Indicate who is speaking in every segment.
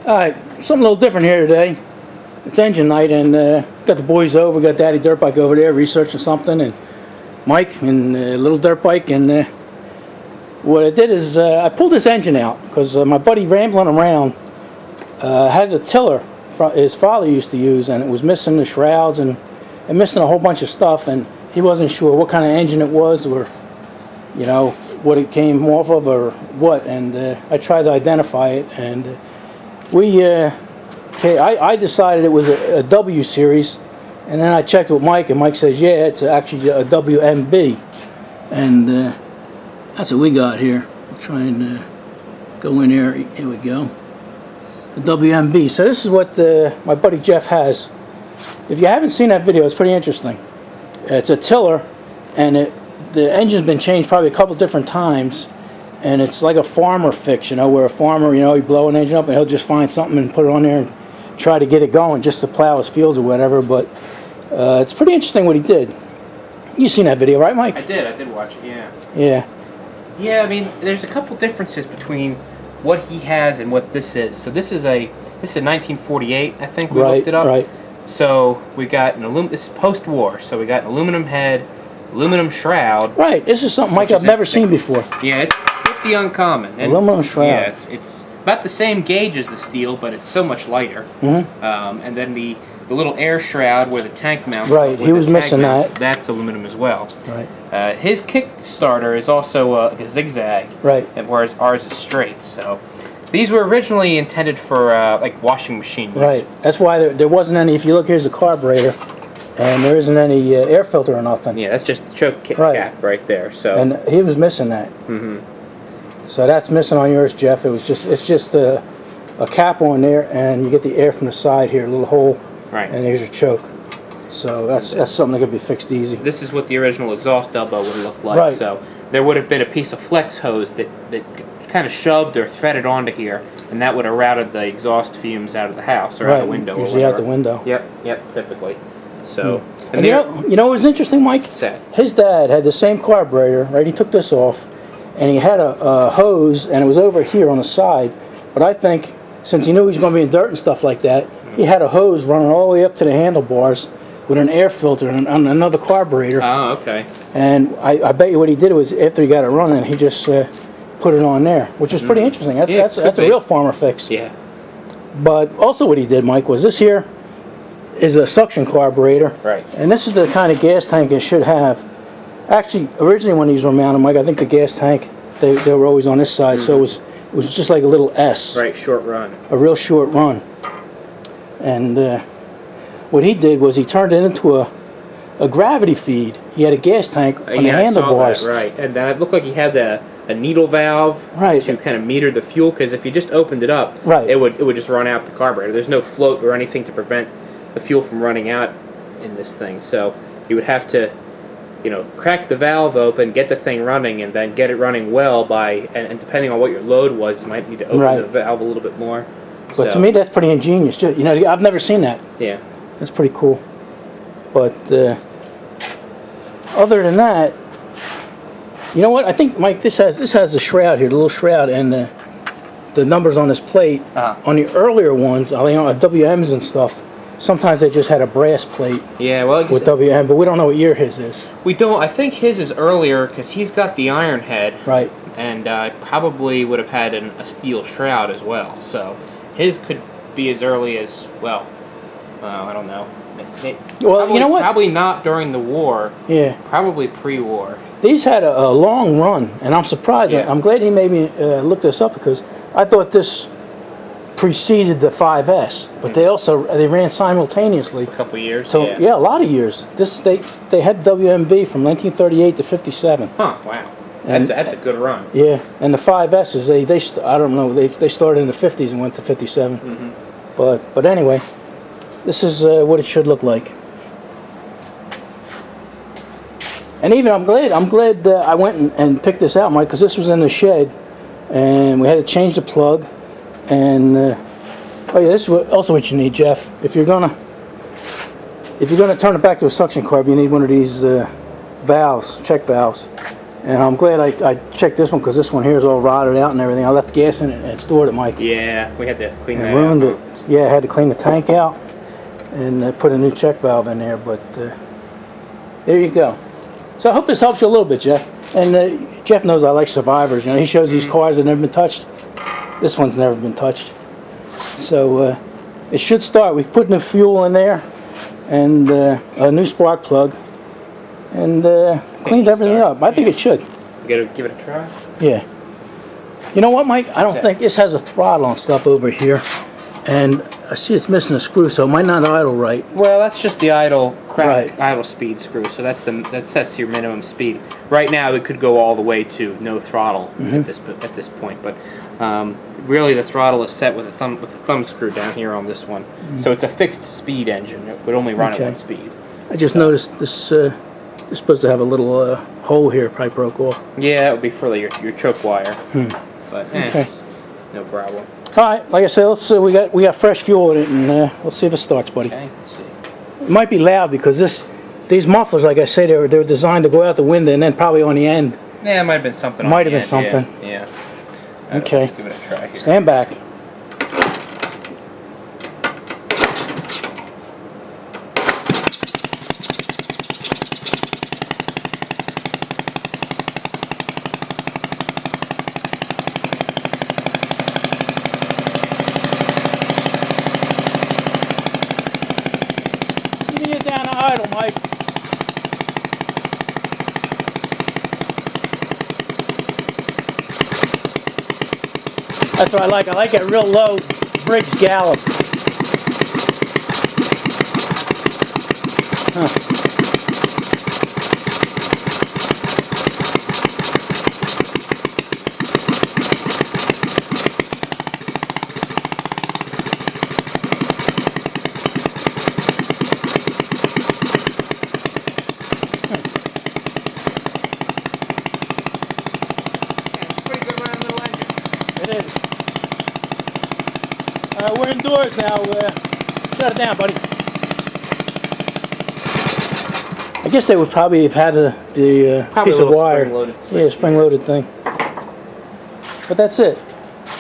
Speaker 1: Alright, something a little different here today. It's engine night, and got the boys over, got Daddy Dirt Bike over there researching something, and Mike and little dirt bike, and what I did is I pulled this engine out because my buddy RamblinAround has a tiller his father used to use, and it was missing the shrouds and missing a whole bunch of stuff, and he wasn't sure what kind of engine it was, or you know what it came off of or what, and I tried to identify it, and I decided it was a W series, and then I checked with Mike, and Mike says, yeah, it's actually a WMB, and that's what we got here. I'll try and go in here. Here we go. The WMB. So this is what my buddy Jeff has. If you haven't seen that video, it's pretty interesting. It's a tiller, and the engine's been changed probably a couple different times, and it's like a farmer fix, you know, where a farmer, you know, he blow an engine up and he'll just find something and put it on there and try to get it going just to plow his fields or whatever. But it's pretty interesting what he did. You seen that video, right, Mike?
Speaker 2: I did watch it, yeah.
Speaker 1: Yeah.
Speaker 2: Yeah, I mean, there's a couple differences between what he has and what this is. So this is a 1948, I think we looked it up.
Speaker 1: Right.
Speaker 2: So we got this is post-war. So we got an aluminum head, aluminum shroud.
Speaker 1: Right. This is something, Mike, I've never seen before.
Speaker 2: Yeah, it's pretty uncommon. And
Speaker 1: aluminum shroud.
Speaker 2: Yeah, it's about the same gauge as the steel, but it's so much lighter.
Speaker 1: Mm-hmm.
Speaker 2: And then the little air shroud where the tank mounts.
Speaker 1: Right, he was missing that.
Speaker 2: That's aluminum as well.
Speaker 1: Right.
Speaker 2: His Kickstarter is also like a zigzag.
Speaker 1: Right.
Speaker 2: And whereas ours is straight. So these were originally intended for like washing machine use.
Speaker 1: Right. That's why there wasn't any. If you look, here's a carburetor, and there isn't any air filter or nothing.
Speaker 2: Yeah, that's just the choke cap right there. So.
Speaker 1: And he was missing that.
Speaker 2: Mm-hmm.
Speaker 1: So that's missing on yours, Jeff. It's just a cap on there, and you get the air from the side here, a little hole.
Speaker 2: Right.
Speaker 1: And there's your choke. So that's something that could be fixed easy.
Speaker 2: This is what the original exhaust elbow would look like.
Speaker 1: Right.
Speaker 2: So there would have been a piece of flex hose that kind of shoved or threaded onto here, and that would have routed the exhaust fumes out of the house or out the window.
Speaker 1: Usually out the window.
Speaker 2: Yep, typically. So.
Speaker 1: And you know what was interesting, Mike?
Speaker 2: What's that?
Speaker 1: His dad had the same carburetor, right? He took this off, and he had a hose, and it was over here on the side. But I think, since he knew he was going to be in dirt and stuff like that, he had a hose running all the way up to the handlebars with an air filter and another carburetor.
Speaker 2: Oh, okay.
Speaker 1: And I bet you what he did was, after he got it running, he just put it on there, which is pretty interesting. That's a real farmer fix.
Speaker 2: Yeah.
Speaker 1: But also what he did, Mike, was this here is a suction carburetor.
Speaker 2: Right.
Speaker 1: And this is the kind of gas tank it should have. Actually, originally when these were mounted, Mike, I think the gas tank, they were always on this side, so it was just like a little S.
Speaker 2: Right, short run.
Speaker 1: A real short run. And what he did was he turned it into a gravity feed. He had a gas tank on the handlebars.
Speaker 2: I saw that, right. And it looked like he had a needle valve to kind of meter the fuel, because if you just opened it up, it would just run out the carburetor. There's no float or anything to prevent the fuel from running out in this thing. So you would have to, crack the valve open, get the thing running, and then get it running well and depending on what your load was, you might need to open the valve a little bit more.
Speaker 1: But to me, that's pretty ingenious. I've never seen that.
Speaker 2: Yeah.
Speaker 1: That's pretty cool. But other than that, you know what? I think, Mike, this has the shroud here, the little shroud, and the numbers on this plate. On the earlier ones, WMs and stuff, sometimes they just had a brass plate.
Speaker 2: Yeah, well,
Speaker 1: with WM, but we don't know what year his is.
Speaker 2: We don't. I think his is earlier because he's got the iron head. Right. And probably would have had a steel shroud as well. So his could be as early as, well, I don't know.
Speaker 1: Well, you know what?
Speaker 2: Probably not during the war. Yeah. Probably pre-war.
Speaker 1: These had a long run, and I'm surprised. Yeah. I'm glad he made me look this up, because I thought this preceded the 5S, but they ran simultaneously.
Speaker 2: A couple years.
Speaker 1: So yeah, a lot of years. They had WMB from 1938 to 57.
Speaker 2: Huh. Wow. That's a good run.
Speaker 1: Yeah, and the 5S's they I don't know, they started in the 50s and went to 57. Mm-hmm. But anyway, this is what it should look like. And even I'm glad I went and picked this out, Mike, because this was in the shed, and we had to change the plug. And this is also what you need, Jeff. If you're gonna turn it back to a suction carb, you need one of these valves, check valves. And I'm glad I checked this one because this one here is all rotted out and everything. I left gas in it and stored it, Mike.
Speaker 2: Yeah, we had to clean that
Speaker 1: ruined
Speaker 2: out.
Speaker 1: it. Yeah, I had to clean the tank out and put a new check valve in there. But there you go. So I hope this helps you a little bit, Jeff. And Jeff knows I like survivors. You know, he shows these cars that have never been touched. This one's never been touched. So it should start. We put new fuel in there and a new spark plug. And cleaned everything up. I think it should.
Speaker 2: You gotta give it a try?
Speaker 1: Yeah. You know what, Mike? I don't think this has a throttle and stuff over here. And I see it's missing a screw, so it might not idle right.
Speaker 2: Well, that's just the idle idle speed screw. So that sets your minimum speed. Right now, it could go all the way to no throttle at this point. But really, the throttle is set with a thumb screw down here on this one. So it's a fixed speed engine. It would only run at one speed.
Speaker 1: I just noticed this. It's supposed to have a little hole here, probably broke off.
Speaker 2: Yeah, it would be for your choke wire. But it's no problem.
Speaker 1: All right, like I said, let's we got fresh fuel in it, and let's see if it starts, buddy.
Speaker 2: Okay, let's see.
Speaker 1: It might be loud because these mufflers, like I say, they're designed to go out the window and then probably on the end.
Speaker 2: Yeah, it might have been something.
Speaker 1: Might have been something.
Speaker 2: Yeah.
Speaker 1: Okay.
Speaker 2: Let's give it a try here.
Speaker 1: Stand back. Down to idle, Mike. That's what I like. I like it real low Briggs gallop. We're indoors now. Shut it down, buddy. I guess they would probably have had the piece of wire. Yeah, spring-loaded thing. But that's it.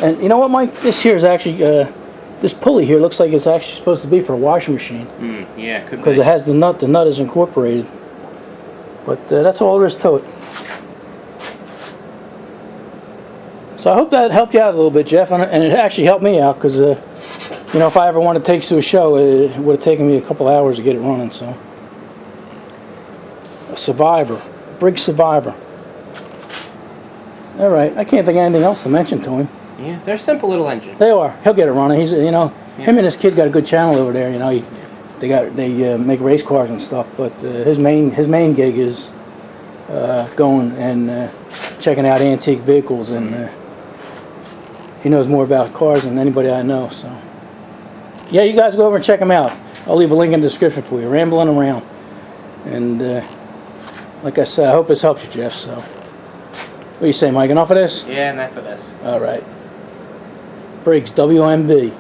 Speaker 1: And you know what, Mike? This here is actually, this pulley here looks like it's actually supposed to be for a washing machine.
Speaker 2: Yeah, could be.
Speaker 1: Because it has the nut. The nut is incorporated. But that's all there is to it. So I hope that helped you out a little bit, Jeff, and it actually helped me out because, you know, if I ever wanted to take to a show, it would have taken me a couple hours to get it running. So, a Survivor, Briggs Survivor. All right, I can't think of anything else to mention to him.
Speaker 2: Yeah, they're a simple little engine.
Speaker 1: They are. He'll get it running. He's, you know, him and his kid got a good channel over there. You know, they make race cars and stuff, but his main gig is going and checking out antique vehicles and. He knows more about cars than anybody I know, so. Yeah, you guys go over and check him out. I'll leave a link in the description for you. Rambling Around. And, like I said, I hope this helps you, Jeff, so. What do you say, Mike? Enough of this?
Speaker 2: Yeah, enough of this.
Speaker 1: All right. Briggs WMB.